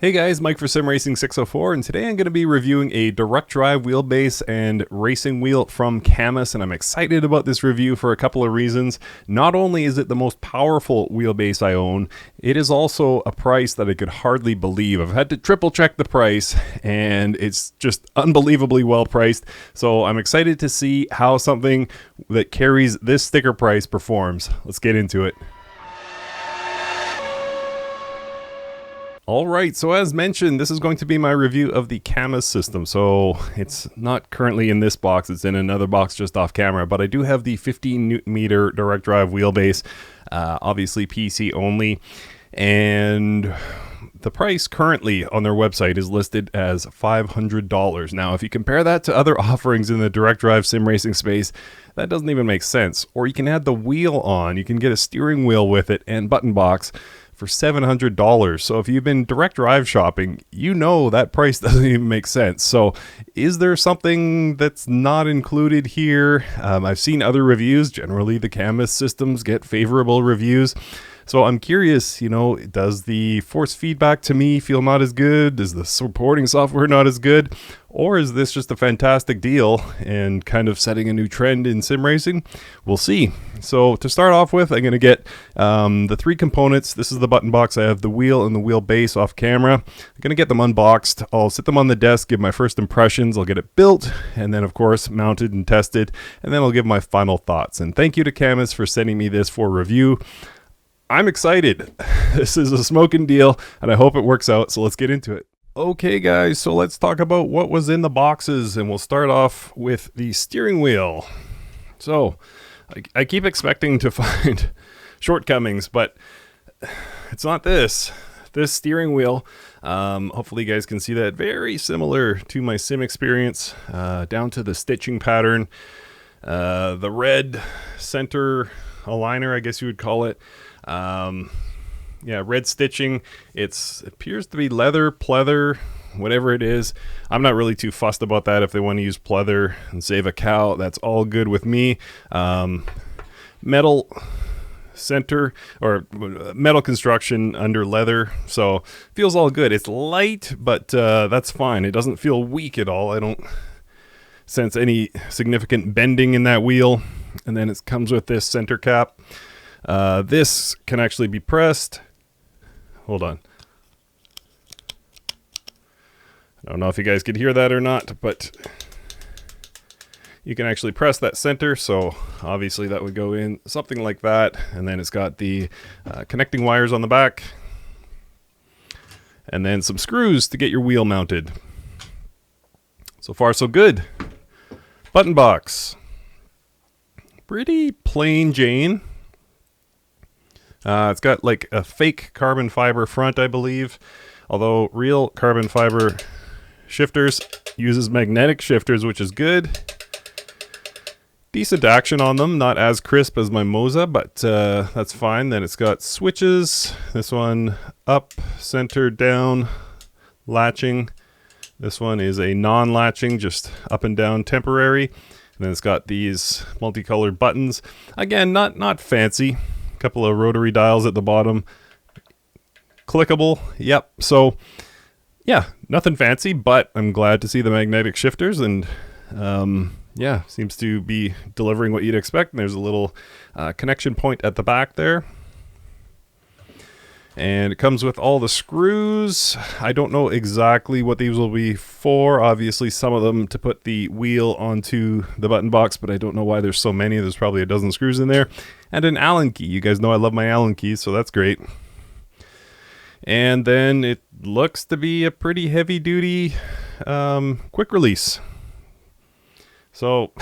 Hey guys, Mike for SimRacing604, and today I'm going to be reviewing a direct drive wheelbase and racing wheel from Cammus, and I'm excited about this review for a couple of reasons. Not only is it the most powerful wheelbase I own, it is also a price that I could hardly believe. I've had to triple check the price, and it's just unbelievably well priced, so I'm excited to see how something that carries this sticker price performs. Let's get into it. Alright, so as mentioned, this is going to be my review of the Cammus system. So it's not currently in this box, it's in another box just off camera, but I do have the 15 Newton meter direct drive wheelbase, obviously PC only, and the price currently on their website is listed as $500. Now, if you compare that to other offerings in the direct drive sim racing space, that doesn't even make sense. Or you can add the wheel on, you can get a steering wheel with it and button box for $700. So if you've been direct drive shopping, you know that price doesn't even make sense. So is there something that's not included here? I've seen other reviews. Generally, the Cammus systems get favorable reviews. So I'm curious, you know, does the force feedback to me feel not as good? Is the supporting software not as good? Or is this just a fantastic deal and kind of setting a new trend in sim racing? We'll see. So to start off with, I'm going to get the three components. This is the button box. I have the wheel and the wheelbase off camera. I'm going to get them unboxed. I'll sit them on the desk, give my first impressions. I'll get it built and then, of course, mounted and tested. And then I'll give my final thoughts. And thank you to Cammus for sending me this for review. I'm excited. This is a smoking deal, and I hope it works out, so let's get into it. Okay, guys, so let's talk about what was in the boxes, and we'll start off with the steering wheel. So, I keep expecting to find shortcomings, but it's not this. This steering wheel, hopefully you guys can see that, very similar to my sim experience, down to the stitching pattern, the red center aligner, I guess you would call it. Yeah, red stitching. It appears to be leather, pleather, whatever it is. I'm not really too fussed about that. If they want to use pleather and save a cow, that's all good with me. Metal center or metal construction under leather, so feels all good. It's light, but that's fine. It doesn't feel weak at all. I don't sense any significant bending in that wheel. And then it comes with this center cap. This can actually be pressed. Hold on. I don't know if you guys could hear that or not, but you can actually press that center. So obviously that would go in something like that. And then it's got the connecting wires on the back. And then some screws to get your wheel mounted. So far, so good. Button box. Pretty plain Jane. It's got like a fake carbon fiber front, I believe, although real carbon fiber shifters uses magnetic shifters, which is good. Decent action on them, not as crisp as my Moza, but that's fine. Then it's got switches. This one up, center, down, latching. This one is a non-latching, just up and down temporary. And then it's got these multicolored buttons. Again, not fancy. Couple of rotary dials at the bottom. Clickable. Yep. So, yeah, nothing fancy, but I'm glad to see the magnetic shifters. And, yeah, seems to be delivering what you'd expect. And there's a little connection point at the back there. And it comes with all the screws. I don't know exactly what these will be for. Obviously, some of them to put the wheel onto the button box, but I don't know why there's so many. There's probably a dozen screws in there. And an Allen key. You guys know I love my Allen keys, so that's great. And then it looks to be a pretty heavy-duty quick release. So,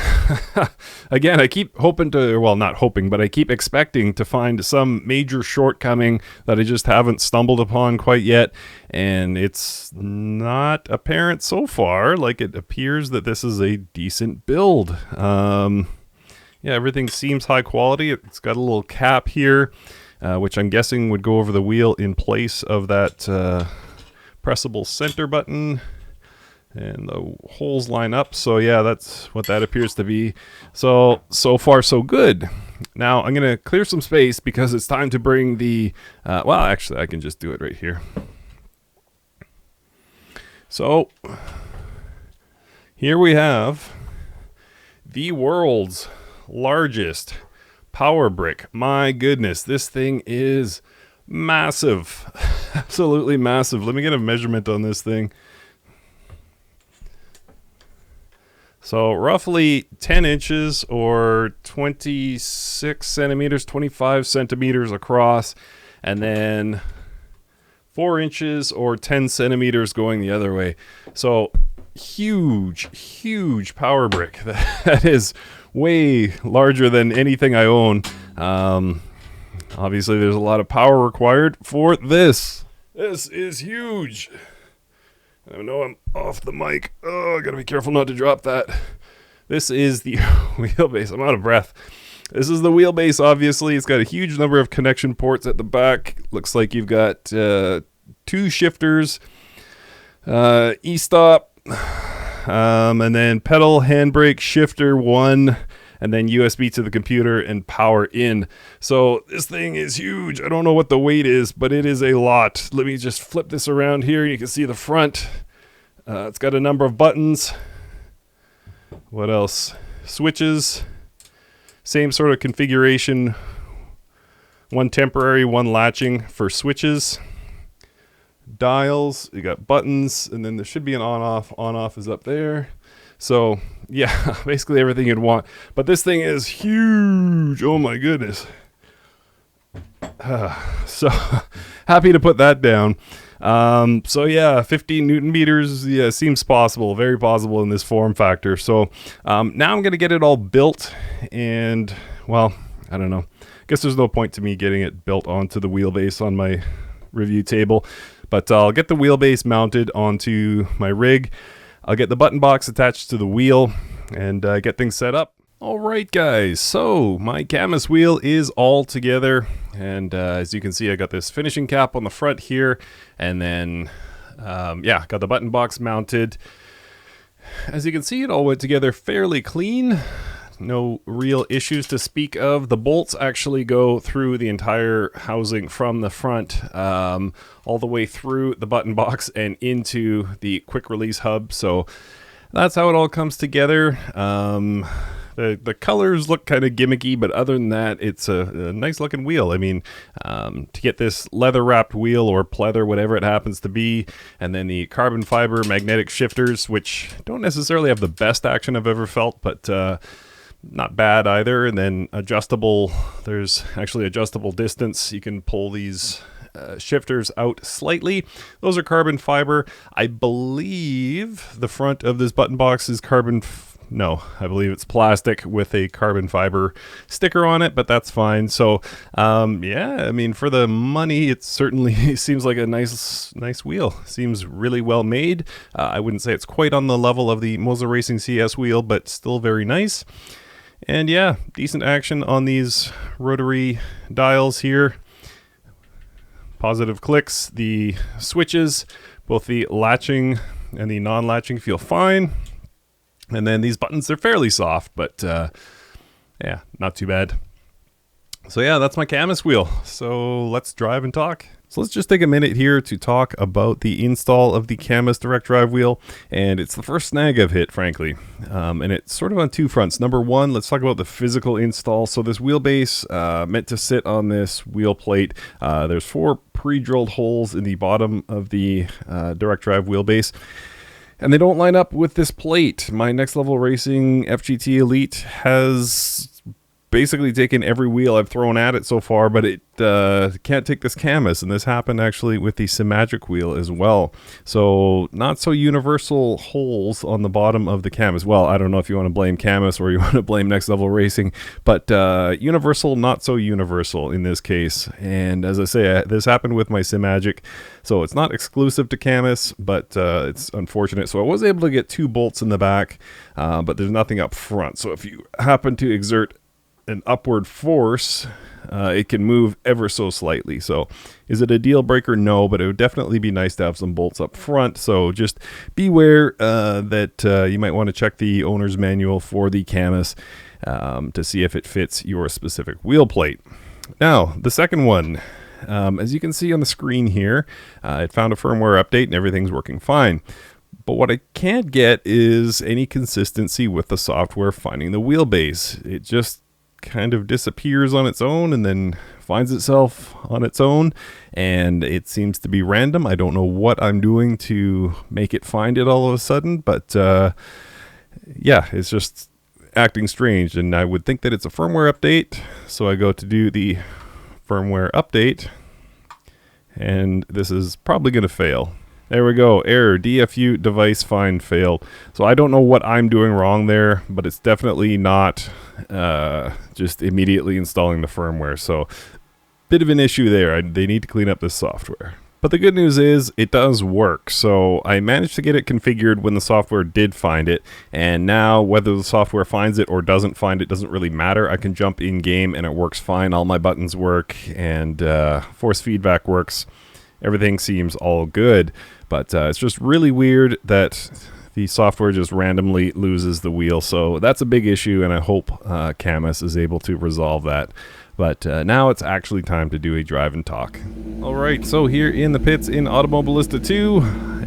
again, I keep hoping to, well, not hoping, but I keep expecting to find some major shortcoming that I just haven't stumbled upon quite yet. And it's not apparent so far. Like, it appears that this is a decent build. Yeah, everything seems high quality. It's got a little cap here, which I'm guessing would go over the wheel in place of that pressable center button. And the holes line up, so yeah, that's what that appears to be. So far so good. Now I'm gonna clear some space because it's time to bring the well, actually I can just do it right here. So here we have the world's largest power brick. My goodness, this thing is massive. Absolutely massive. Let me get a measurement on this thing. So roughly 10 inches or 26 centimeters, 25 centimeters across, and then 4 inches or 10 centimeters going the other way. So huge power brick. That is way larger than anything I own. Obviously there's a lot of power required for this. This is huge. I know I'm off the mic. Oh, I gotta be careful not to drop that. This is the wheelbase. I'm out of breath. This is the wheelbase, obviously. It's got a huge number of connection ports at the back. Looks like you've got 2 shifters, e-stop, and then pedal, handbrake, shifter 1, and then USB to the computer and power in. So this thing is huge. I don't know what the weight is, but it is a lot. Let me just flip this around here. You can see the front. It's got a number of buttons. What else? Switches. Same sort of configuration. 1 temporary, 1 latching for switches. Dials. You got buttons, and then there should be an on-off. On-off is up there. So yeah, basically everything you'd want. But this thing is huge. Oh my goodness. So happy to put that down. So yeah, 15 Newton meters, yeah, seems possible, very possible in this form factor. So now I'm going to get it all built, and well, I don't know. I guess there's no point to me getting it built onto the wheelbase on my review table, but I'll get the wheelbase mounted onto my rig. I'll get the button box attached to the wheel and get things set up. Alright guys, so my Cammus wheel is all together, and as you can see I got this finishing cap on the front here, and then yeah, got the button box mounted. As you can see, it all went together fairly clean. No real issues to speak of. The bolts actually go through the entire housing from the front all the way through the button box and into the quick release hub. So that's how it all comes together. The colors look kind of gimmicky, but other than that, it's a nice looking wheel. I mean, to get this leather wrapped wheel or pleather, whatever it happens to be, and then the carbon fiber magnetic shifters, which don't necessarily have the best action I've ever felt, but not bad either. And then adjustable, there's actually adjustable distance. You can pull these shifters out slightly. Those are carbon fiber. I believe the front of this button box is no, I believe it's plastic with a carbon fiber sticker on it, but that's fine. So yeah, I mean, for the money, it certainly seems like a nice wheel. Seems really well made. I wouldn't say it's quite on the level of the Moza Racing CS wheel, but still very nice. And yeah, decent action on these rotary dials here. Positive clicks. The switches, both the latching and the non-latching, feel fine. And then these buttons are fairly soft, but yeah, not too bad. So yeah, that's my Cammus wheel. So let's drive and talk. So let's just take a minute here to talk about the install of the Cammus direct drive wheel. And it's the first snag I've hit, frankly. And it's sort of on 2 fronts. Number 1, let's talk about the physical install. So this wheelbase meant to sit on this wheel plate. There's 4 pre-drilled holes in the bottom of the direct drive wheelbase. And they don't line up with this plate. My Next Level Racing FGT Elite has basically taken every wheel I've thrown at it so far, but it can't take this Cammus, and this happened actually with the Symagic wheel as well. So not so universal holes on the bottom of the Cammus. Well, I don't know if you want to blame Cammus or you want to blame Next Level Racing, but universal, not so universal in this case. And as I say, this happened with my Symagic, so it's not exclusive to Cammus, but it's unfortunate. So I was able to get 2 bolts in the back, but there's nothing up front. So if you happen to exert an upward force, it can move ever so slightly. So is it a deal breaker? No, but it would definitely be nice to have some bolts up front. So just beware that you might want to check the owner's manual for the Cammus to see if it fits your specific wheel plate. Now, the second one, as you can see on the screen here, it found a firmware update and everything's working fine. But what I can't get is any consistency with the software finding the wheelbase. It just kind of disappears on its own and then finds itself on its own, and it seems to be random. I don't know what I'm doing to make it find it all of a sudden, but yeah, it's just acting strange, and I would think that it's a firmware update. So I go to do the firmware update, and this is probably going to fail. There we go. Error. DFU device find failed. So I don't know what I'm doing wrong there, but it's definitely not just immediately installing the firmware. So bit of an issue there. They need to clean up this software. But the good news is it does work. So I managed to get it configured when the software did find it. And now whether the software finds it or doesn't find it doesn't really matter. I can jump in game and it works fine. All my buttons work and force feedback works. Everything seems all good. But it's just really weird that the software just randomly loses the wheel. So that's a big issue, and I hope Cammus is able to resolve that. But now it's actually time to do a drive and talk. All right, so here in the pits in Automobilista 2,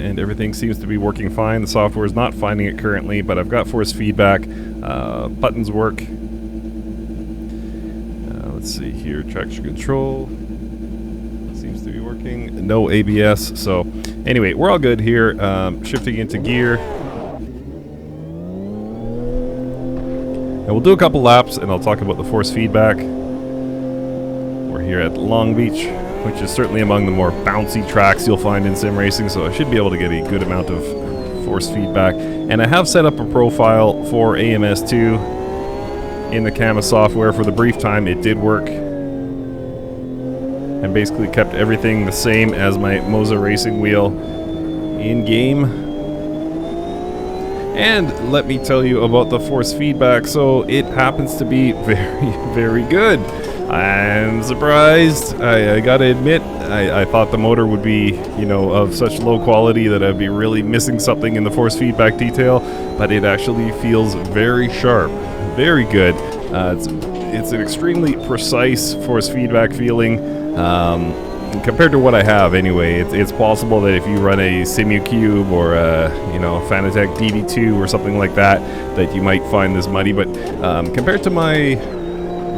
and everything seems to be working fine. The software is not finding it currently, but I've got force feedback. Buttons work. Let's see here, traction control. Seems to be working. No ABS. So anyway, we're all good here. Shifting into gear. And we'll do a couple laps and I'll talk about the force feedback. We're here at Long Beach, which is certainly among the more bouncy tracks you'll find in sim racing. So I should be able to get a good amount of force feedback. And I have set up a profile for AMS2 in the Cammus software. For the brief time it did work. And basically kept everything the same as my Moza racing wheel in game. And let me tell you about the force feedback. So it happens to be very, very good. I'm surprised. I gotta admit, I thought the motor would be, you know, of such low quality that I'd be really missing something in the force feedback detail, but it actually feels very sharp, very good. It's an extremely precise force feedback feeling. Compared to what I have anyway. It's possible that if you run a SimuCube or a, you know, Fanatec DD2 or something like that, that you might find this muddy, but compared to my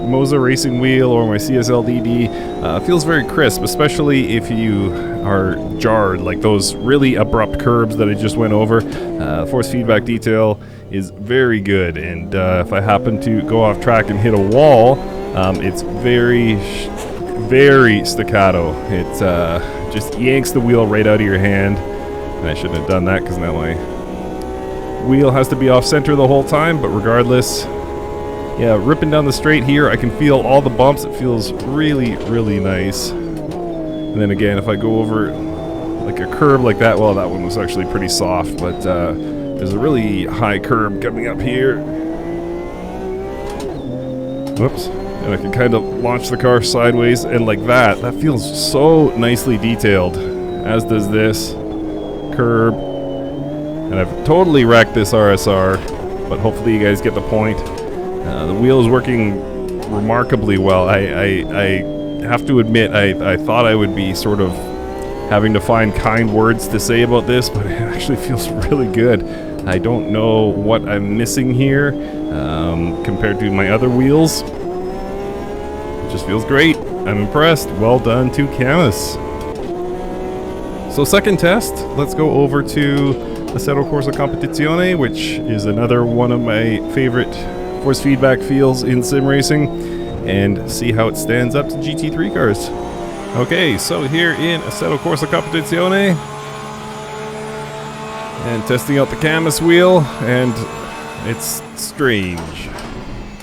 Moza racing wheel or my CSL DD, feels very crisp, especially if you are jarred, like those really abrupt curbs that I just went over. Force feedback detail is very good, and if I happen to go off track and hit a wall, it's very staccato. It just yanks the wheel right out of your hand, and I shouldn't have done that because now my wheel has to be off center the whole time, but regardless, yeah, ripping down the straight here, I can feel all the bumps. It feels really, really nice. And then again, if I go over like a curb like that, well, that one was actually pretty soft, but there's a really high curb coming up here. Whoops. And I can kind of launch the car sideways, and like that. That feels so nicely detailed, as does this curb. And I've totally wrecked this RSR, but hopefully you guys get the point. The wheel is working remarkably well. I have to admit, I thought I would be sort of having to find kind words to say about this, but it actually feels really good. I don't know what I'm missing here compared to my other wheels. It just feels great. I'm impressed. Well done to Cammus. So second test, let's go over to Assetto Corsa Competizione, which is another one of my favorite force feedback feels in sim racing, and see how it stands up to GT3 cars. Okay, so here in Assetto Corsa Competizione, and testing out the Cammus wheel, and it's strange.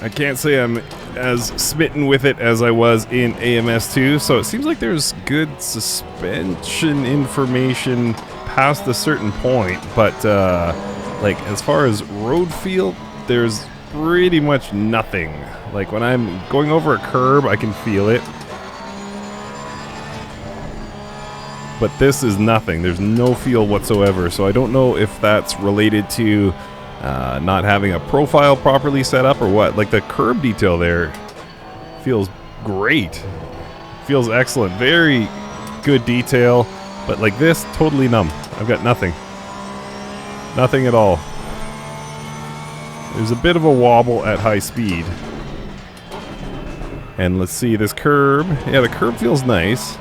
I can't say I'm as smitten with it as I was in AMS2, so it seems like there's good suspension information past a certain point, but like as far as road feel, there's pretty much nothing. Like when I'm going over a curb, I can feel it, but this is nothing. There's no feel whatsoever, so I don't know if that's related to not having a profile properly set up or what. Like the curb detail there feels great, feels excellent, very good detail, but like this, totally numb. I've got nothing. Nothing at all. There's a bit of a wobble at high speed. And let's see, this curb. Yeah, the curb feels nice.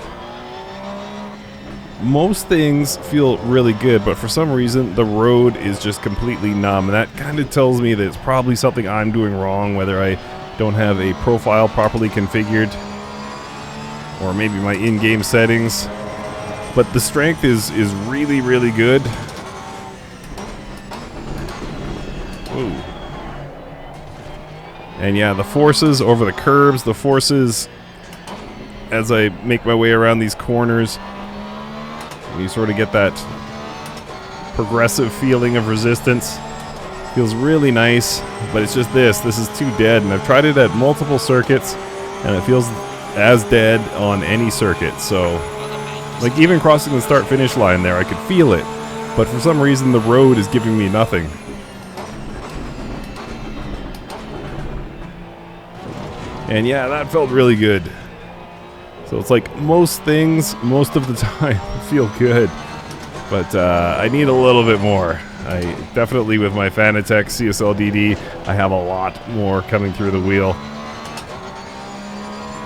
Most things feel really good, but for some reason, the road is just completely numb. And that kind of tells me that it's probably something I'm doing wrong, whether I don't have a profile properly configured, or maybe my in-game settings. But the strength is really, really good. Ooh. And yeah, the forces over the curbs, the forces as I make my way around these corners, you sort of get that progressive feeling of resistance. Feels really nice, but it's just this is too dead, and I've tried it at multiple circuits, and it feels as dead on any circuit. So, like, even crossing the start-finish line there, I could feel it, but for some reason the road is giving me nothing. And yeah, that felt really good. So it's like most things, most of the time, feel good. But I need a little bit more. I definitely, with my Fanatec CSL DD, I have a lot more coming through the wheel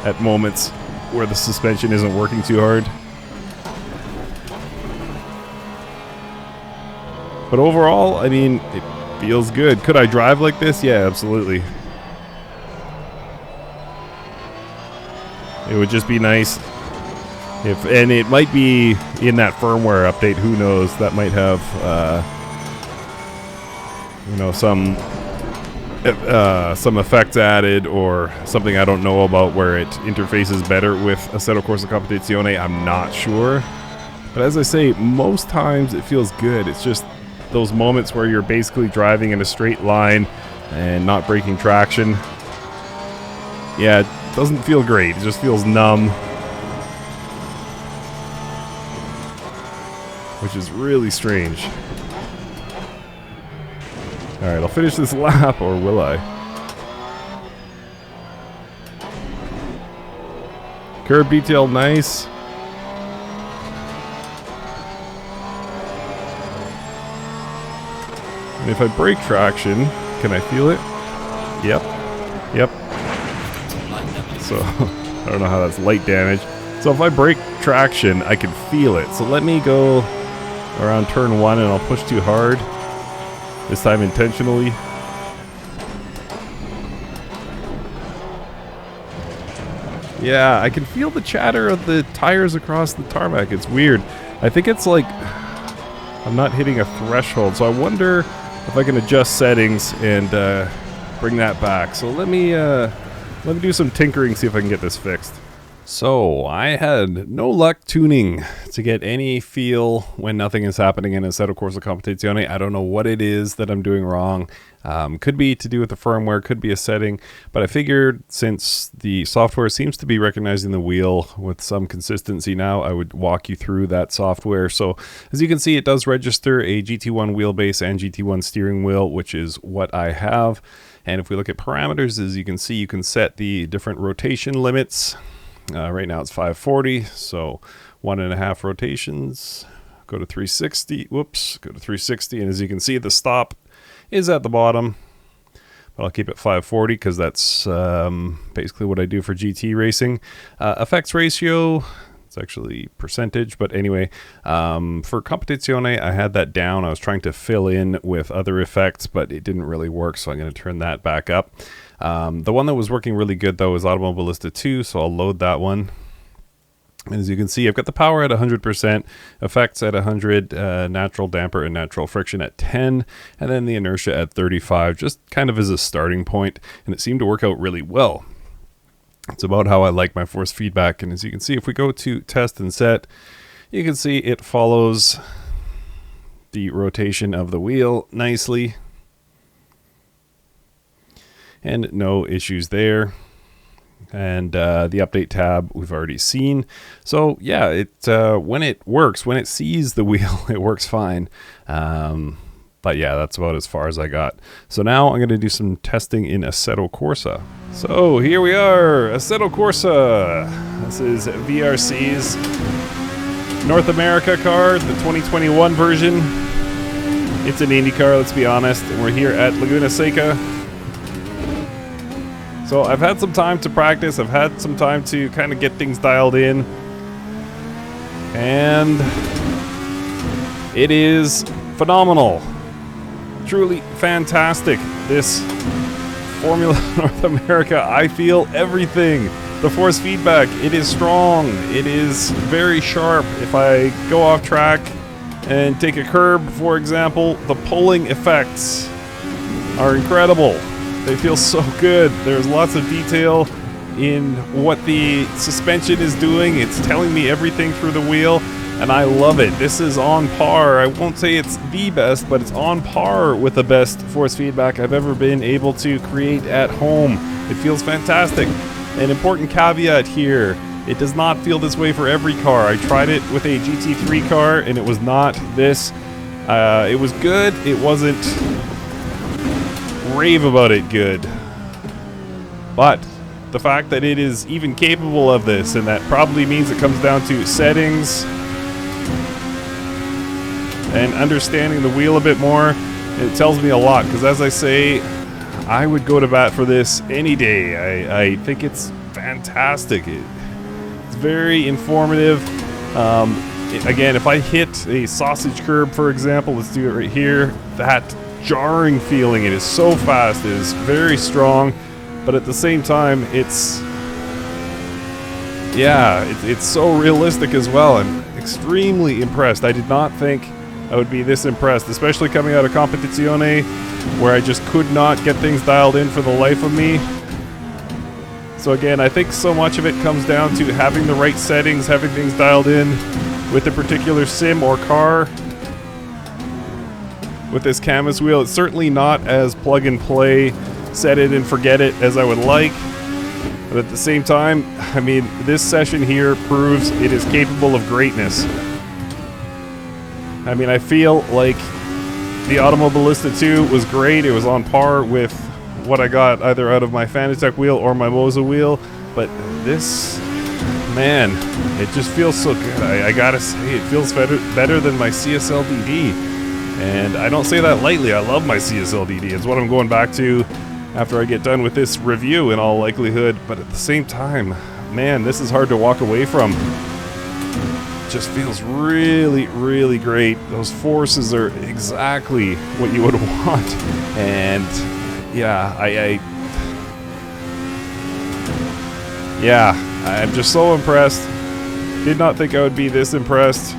at moments where the suspension isn't working too hard. But overall, I mean, it feels good. Could I drive like this? Yeah, absolutely. It would just be nice if, and it might be in that firmware update, who knows, that might have, you know, some effects added or something I don't know about where it interfaces better with Assetto Corsa Competizione. I'm not sure. But as I say, most times it feels good. It's just those moments where you're basically driving in a straight line and not breaking traction. Yeah, it doesn't feel great. It just feels numb. Which is really strange. Alright, I'll finish this lap, or will I? Curb detail, nice. And if I break traction, can I feel it? Yep. Yep. So, I don't know how that's light damage. So if I break traction, I can feel it. So let me go around turn 1 and I'll push too hard. This time intentionally. Yeah, I can feel the chatter of the tires across the tarmac. It's weird. I think it's like I'm not hitting a threshold. So I wonder if I can adjust settings and bring that back. So let me do some tinkering, see if I can get this fixed. So, I had no luck tuning to get any feel when nothing is happening in Assetto Corsa Competizione. I don't know what it is that I'm doing wrong. Could be to do with the firmware, could be a setting, but I figured since the software seems to be recognizing the wheel with some consistency now, I would walk you through that software. So, as you can see, it does register a GT1 wheelbase and GT1 steering wheel, which is what I have. And if we look at parameters, as you can see, you can set the different rotation limits. Right now it's 540, so 1.5 rotations. Go to 360. Whoops, go to 360, and as you can see, the stop is at the bottom. But I'll keep it 540 because that's basically what I do for GT racing. Effects ratio, it's actually percentage, but anyway, for Competizione, I had that down. I was trying to fill in with other effects, but it didn't really work, so I'm going to turn that back up. The one that was working really good, though, is Automobilista 2, so I'll load that one. And as you can see, I've got the power at 100%, effects at 100, natural damper and natural friction at 10, and then the inertia at 35, just kind of as a starting point, and it seemed to work out really well. It's about how I like my force feedback, and as you can see, if we go to test and set, you can see it follows the rotation of the wheel nicely. And no issues there. And the update tab we've already seen. So yeah, it when it works, when it sees the wheel, it works fine. But yeah, that's about as far as I got. So now I'm going to do some testing in Assetto Corsa. So here we are, Assetto Corsa. This is VRC's North America car, the 2021 version. It's an IndyCar, let's be honest, and we're here at Laguna Seca. So I've had some time to practice, I've had some time to kind of get things dialed in, and it is phenomenal. Truly fantastic. This Formula North America, I feel everything. The force feedback, it is strong, it is very sharp. If I go off track and take a curb, for example, the pulling effects are incredible. They feel so good. There's lots of detail in what the suspension is doing. It's telling me everything through the wheel, and I love it. This is on par. I won't say it's the best, but it's on par with the best force feedback I've ever been able to create at home. It feels fantastic. An important caveat here, it does not feel this way for every car. I tried it with a GT3 car and it was not this. It was good, it wasn't rave about it good. But the fact that it is even capable of this, and that probably means it comes down to settings and understanding the wheel a bit more, it tells me a lot, because as I say, I would go to bat for this any day. I think it's fantastic. It's very informative. Again, if I hit a sausage curb, for example, let's do it right here, that jarring feeling, it is so fast, it is very strong, but at the same time, it's so realistic as well. I'm extremely impressed. I did not think I would be this impressed, especially coming out of Competizione, where I just could not get things dialed in for the life of me. So again, I think so much of it comes down to having the right settings, having things dialed in with a particular sim or car. With this Cammus wheel, it's certainly not as plug and play, set it and forget it as I would like. But at the same time, I mean, this session here proves it is capable of greatness. I mean, I feel like the Automobilista 2 was great. It was on par with what I got either out of my Fanatec wheel or my Moza wheel. But this, man, it just feels so good. I gotta say, it feels better than my CSL DD. And I don't say that lightly. I love my CSL DD. It's what I'm going back to after I get done with this review in all likelihood. But at the same time, man, this is hard to walk away from. Just feels really, really great. Those forces are exactly what you would want. And yeah, I'm just so impressed. Did not think I would be this impressed.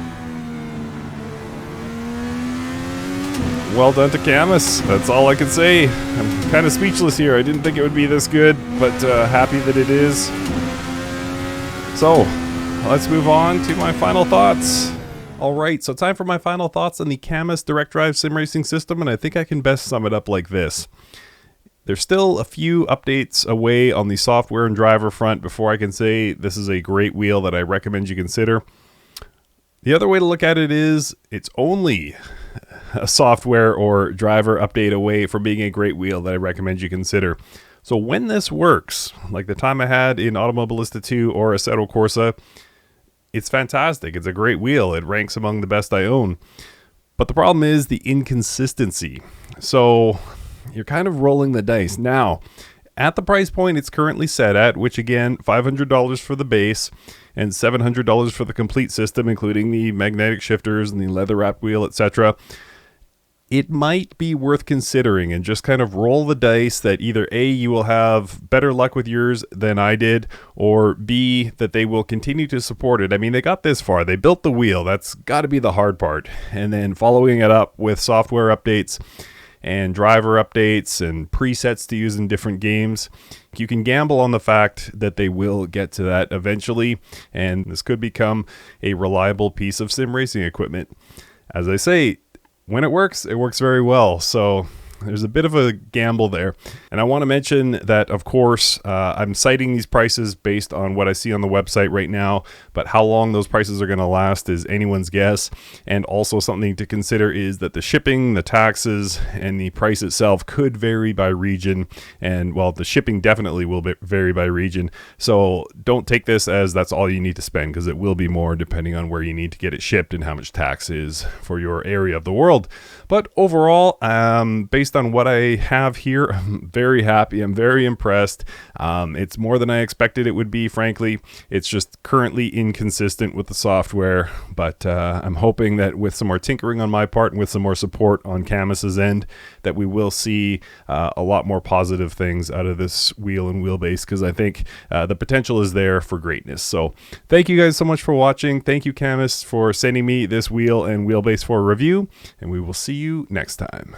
Well done to Cammus. That's all I can say. I'm kind of speechless here. I didn't think it would be this good, but happy that it is. So, let's move on to my final thoughts. Alright, so time for my final thoughts on the Cammus Direct Drive Sim Racing System, and I think I can best sum it up like this. There's still a few updates away on the software and driver front before I can say this is a great wheel that I recommend you consider. The other way to look at it is, it's only a software or driver update away from being a great wheel that I recommend you consider. So when this works, like the time I had in Automobilista 2 or Assetto Corsa, it's fantastic. It's a great wheel. It ranks among the best I own. But the problem is the inconsistency. So you're kind of rolling the dice. Now, at the price point it's currently set at, which again, $500 for the base and $700 for the complete system, including the magnetic shifters and the leather wrapped wheel, etc., it might be worth considering and just kind of roll the dice that either A, you will have better luck with yours than I did, or B, that they will continue to support it. I mean, they got this far. They built the wheel. That's got to be the hard part. And then following it up with software updates and driver updates and presets to use in different games. You can gamble on the fact that they will get to that eventually, and this could become a reliable piece of sim racing equipment. As I say, when it works very well. So there's a bit of a gamble there. And I want to mention that, of course, I'm citing these prices based on what I see on the website right now, but how long those prices are going to last is anyone's guess. And also something to consider is that the shipping, the taxes, and the price itself could vary by region. And well, the shipping definitely will vary by region. So don't take this as that's all you need to spend, because it will be more depending on where you need to get it shipped and how much tax is for your area of the world. But overall, based on what I have here, I'm very happy. I'm very impressed. It's more than I expected it would be, frankly. It's just currently inconsistent with the software, but I'm hoping that with some more tinkering on my part and with some more support on Cammus's end, that we will see a lot more positive things out of this wheel and wheelbase, because I think the potential is there for greatness. So thank you guys so much for watching. Thank you, Cammus, for sending me this wheel and wheelbase for a review, and we will see you next time.